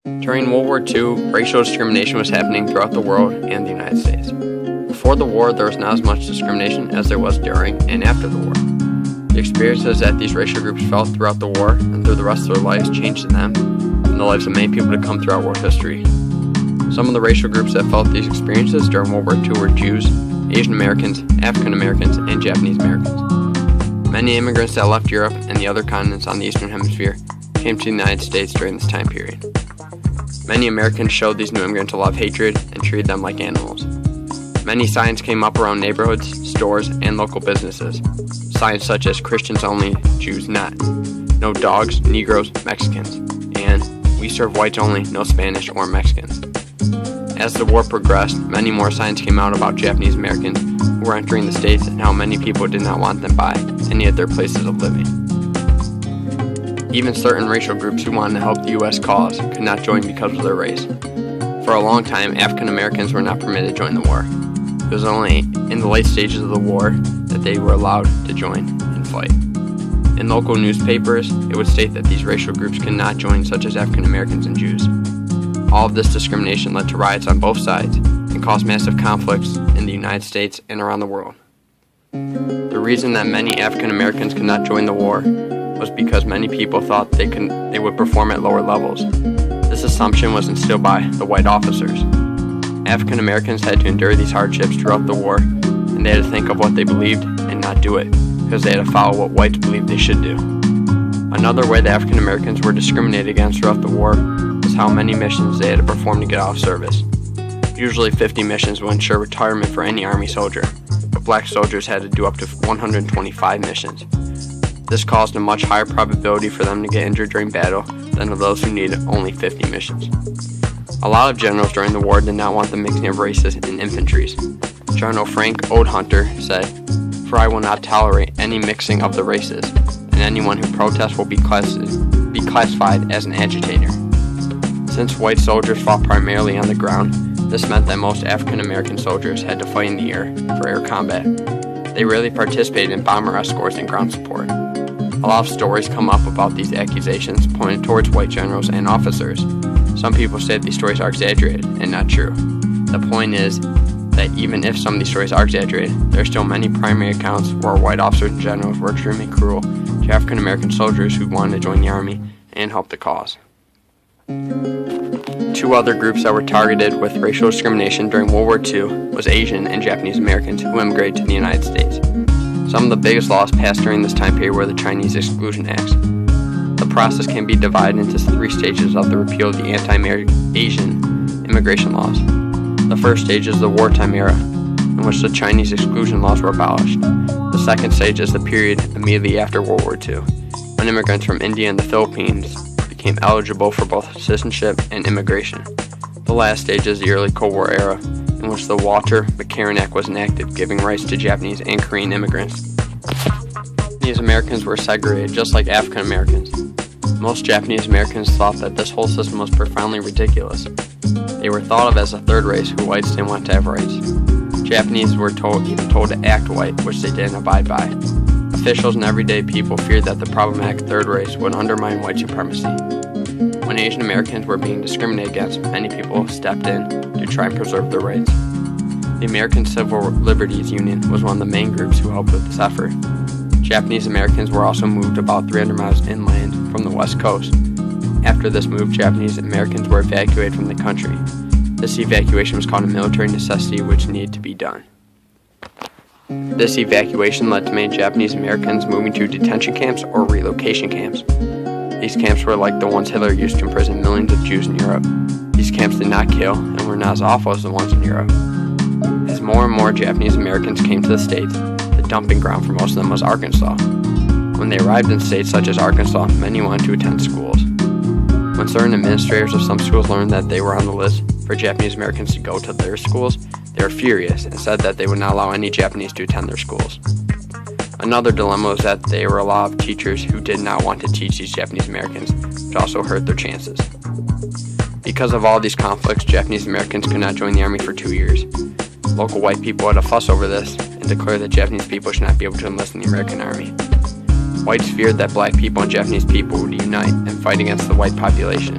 During World War II, racial discrimination was happening throughout the world and the United States. Before the war, there was not as much discrimination as there was during and after the war. The experiences that these racial groups felt throughout the war and through the rest of their lives changed them and the lives of many people to come throughout world history. Some of the racial groups that felt these experiences during World War II were Jews, Asian Americans, African Americans, and Japanese Americans. Many immigrants that left Europe and the other continents on the Eastern Hemisphere came to the United States during this time period. Many Americans showed these new immigrants a lot of hatred and treated them like animals. Many signs came up around neighborhoods, stores, and local businesses. Signs such as Christians only, Jews not, no dogs, Negroes, Mexicans, and we serve whites only, no Spanish or Mexicans. As the war progressed, many more signs came out about Japanese Americans who were entering the States and how many people did not want them by any of their places of living. Even certain racial groups who wanted to help the U.S. cause could not join because of their race. For a long time, African Americans were not permitted to join the war. It was only in the late stages of the war that they were allowed to join and fight. In local newspapers, it would state that these racial groups could not join, such as African Americans and Jews. All of this discrimination led to riots on both sides and caused massive conflicts in the United States and around the world. The reason that many African Americans could not join the war was because many people thought they would perform at lower levels. This assumption was instilled by the white officers. African Americans had to endure these hardships throughout the war, and they had to think of what they believed and not do it, because they had to follow what whites believed they should do. Another way that African Americans were discriminated against throughout the war was how many missions they had to perform to get out of service. Usually 50 missions would ensure retirement for any Army soldier, but black soldiers had to do up to 125 missions. This caused a much higher probability for them to get injured during battle than of those who needed only 50 missions. A lot of generals during the war did not want the mixing of races in infantries. General Frank Hunter said, "For I will not tolerate any mixing of the races, and anyone who protests will be classified as an agitator." Since white soldiers fought primarily on the ground, this meant that most African American soldiers had to fight in the air for air combat. They rarely participated in bomber escorts and ground support. A lot of stories come up about these accusations pointed towards white generals and officers. Some people say these stories are exaggerated and not true. The point is that even if some of these stories are exaggerated, there are still many primary accounts where white officers and generals were extremely cruel to African American soldiers who wanted to join the Army and help the cause. Two other groups that were targeted with racial discrimination during World War II was Asian and Japanese Americans who immigrated to the United States. Some of the biggest laws passed during this time period were the Chinese Exclusion Acts. The process can be divided into three stages of the repeal of the anti-Asian immigration laws. The first stage is the wartime era, in which the Chinese exclusion laws were abolished. The second stage is the period immediately after World War II, when immigrants from India and the Philippines became eligible for both citizenship and immigration. The last stage is the early Cold War era, in which the Walker-McCarran Act was enacted, giving rights to Japanese and Korean immigrants. Japanese Americans were segregated just like African Americans. Most Japanese Americans thought that this whole system was profoundly ridiculous. They were thought of as a third race who whites didn't want to have rights. Japanese were even told to act white, which they didn't abide by. Officials and everyday people feared that the problematic third race would undermine white supremacy. When Asian Americans were being discriminated against, many people stepped in to try and preserve their rights. The American Civil Liberties Union was one of the main groups who helped with this effort. Japanese Americans were also moved about 300 miles inland from the West Coast. After this move, Japanese Americans were evacuated from the country. This evacuation was called a military necessity, which needed to be done. This evacuation led to many Japanese Americans moving to detention camps or relocation camps. These camps were like the ones Hitler used to imprison millions of Jews in Europe. These camps did not kill and were not as awful as the ones in Europe. As more and more Japanese Americans came to the States, the dumping ground for most of them was Arkansas. When they arrived in states such as Arkansas, many wanted to attend schools. When certain administrators of some schools learned that they were on the list for Japanese Americans to go to their schools, they were furious and said that they would not allow any Japanese to attend their schools. Another dilemma was that there were a lot of teachers who did not want to teach these Japanese Americans, which also hurt their chances. Because of all these conflicts, Japanese Americans could not join the Army for 2 years. Local white people had a fuss over this and declared that Japanese people should not be able to enlist in the American Army. Whites feared that black people and Japanese people would unite and fight against the white population.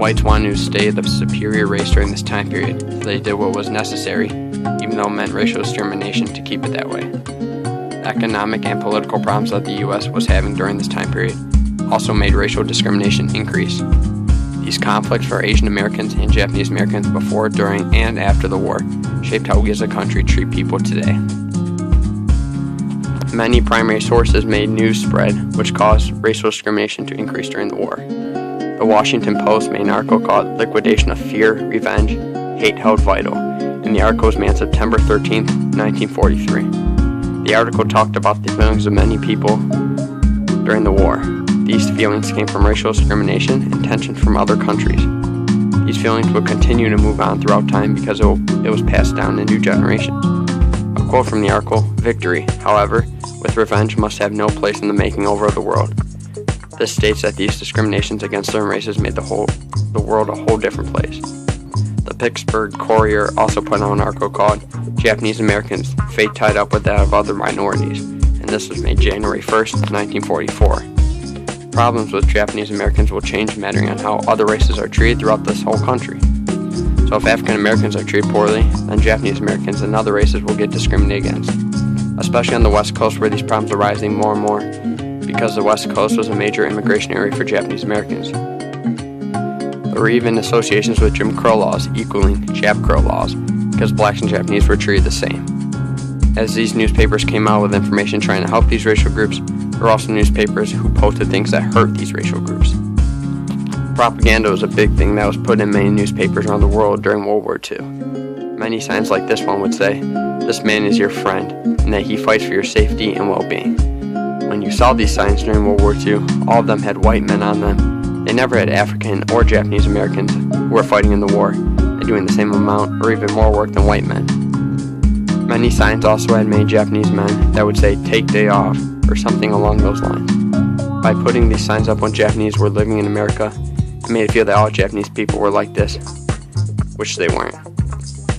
Whites wanted to stay the superior race during this time period, so they did what was necessary, even though it meant racial discrimination, to keep it that way. The economic and political problems that the U.S. was having during this time period also made racial discrimination increase. These conflicts for Asian Americans and Japanese Americans before, during, and after the war shaped how we as a country treat people today. Many primary sources made news spread, which caused racial discrimination to increase during the war. The Washington Post made an article called "Liquidation of Fear, Revenge, Hate Held Vital," and the article was made on September 13, 1943. The article talked about the feelings of many people during the war. These feelings came from racial discrimination and tension from other countries. These feelings would continue to move on throughout time because it was passed down to new generations. A quote from the article: "Victory, however, with revenge must have no place in the making over of the world." This states that these discriminations against certain races made the world a whole different place. The Pittsburgh Courier also put out an article called "Japanese Americans, Fate Tied Up with That of Other Minorities," and this was made January 1st, 1944. Problems with Japanese Americans will change mattering on how other races are treated throughout this whole country. So if African Americans are treated poorly, then Japanese Americans and other races will get discriminated against, especially on the West Coast, where these problems are rising more and more because the West Coast was a major immigration area for Japanese Americans. There were even associations with Jim Crow laws equaling Jap Crow laws because blacks and Japanese were treated the same. As these newspapers came out with information trying to help these racial groups, there were also newspapers who posted things that hurt these racial groups. Propaganda was a big thing that was put in many newspapers around the world during World War II. Many signs like this one would say, "This man is your friend, and that he fights for your safety and well-being." When you saw these signs during World War II, all of them had white men on them. They never had African or Japanese Americans who were fighting in the war and doing the same amount or even more work than white men. Many signs also had many Japanese men that would say, "Take day off," or something along those lines. By putting these signs up when Japanese were living in America, it made it feel that all Japanese people were like this, which they weren't.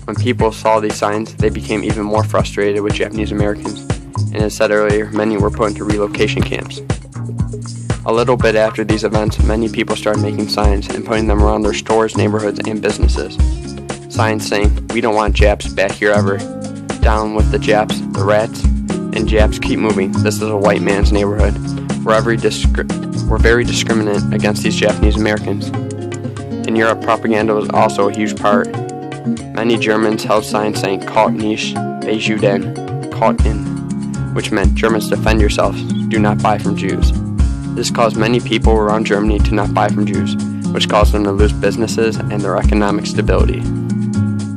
When people saw these signs, they became even more frustrated with Japanese Americans, and as said earlier, many were put into relocation camps. A little bit after these events, many people started making signs and putting them around their stores, neighborhoods, and businesses. Signs saying, "We don't want Japs back here ever," "Down with the Japs, the rats," and "Japs keep moving. This is a white man's neighborhood." We're very discriminant against these Japanese Americans. In Europe, propaganda was also a huge part. Many Germans held signs saying "Kaut nicht bei Juden," "Kaut in," which meant "Germans defend yourselves, do not buy from Jews." This caused many people around Germany to not buy from Jews, which caused them to lose businesses and their economic stability.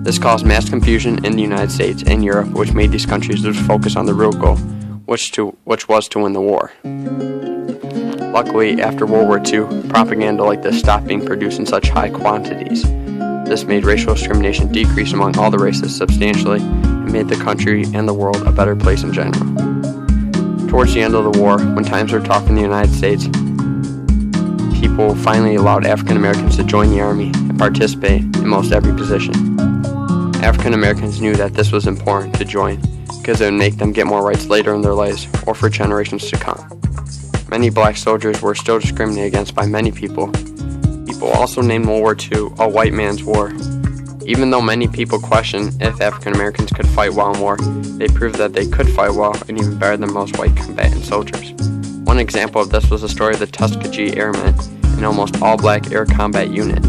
This caused mass confusion in the United States and Europe, which made these countries lose focus on the real goal, which was to win the war. Luckily, after World War II, propaganda like this stopped being produced in such high quantities. This made racial discrimination decrease among all the races substantially and made the country and the world a better place in general. Towards the end of the war, when times were tough in the United States, people finally allowed African Americans to join the Army and participate in most every position. African Americans knew that this was important to join because it would make them get more rights later in their lives or for generations to come. Many black soldiers were still discriminated against by many people. People also named World War II a white man's war. Even though many people questioned if African Americans could fight well in war, they proved that they could fight well and even better than most white combatant soldiers. One example of this was the story of the Tuskegee Airmen, an almost all-black air combat unit.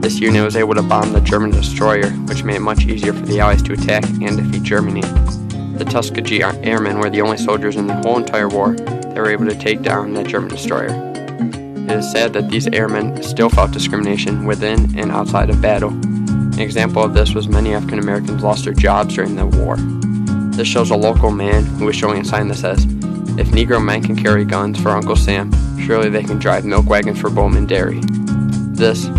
This unit was able to bomb the German destroyer, which made it much easier for the Allies to attack and defeat Germany. The Tuskegee Airmen were the only soldiers in the whole entire war that were able to take down that German destroyer. It is sad that these airmen still felt discrimination within and outside of battle. An example of this was many African Americans lost their jobs during the war. This shows a local man who was showing a sign that says, "If Negro men can carry guns for Uncle Sam, surely they can drive milk wagons for Bowman Dairy." This,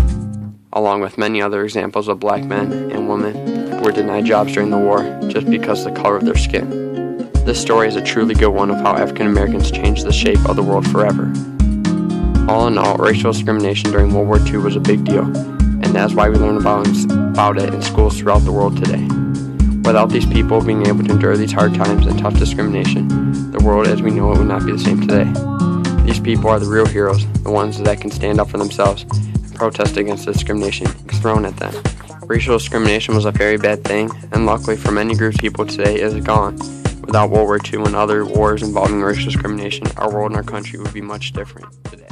along with many other examples of black men and women who were denied jobs during the war just because of the color of their skin. This story is a truly good one of how African Americans changed the shape of the world forever. All in all, racial discrimination during World War II was a big deal, and that's why we learn about it in schools throughout the world today. Without these people being able to endure these hard times and tough discrimination, the world as we know it would not be the same today. These people are the real heroes, the ones that can stand up for themselves and protest against discrimination thrown at them. Racial discrimination was a very bad thing, and luckily for many groups of people today, it is gone. Without World War II and other wars involving racial discrimination, our world and our country would be much different today.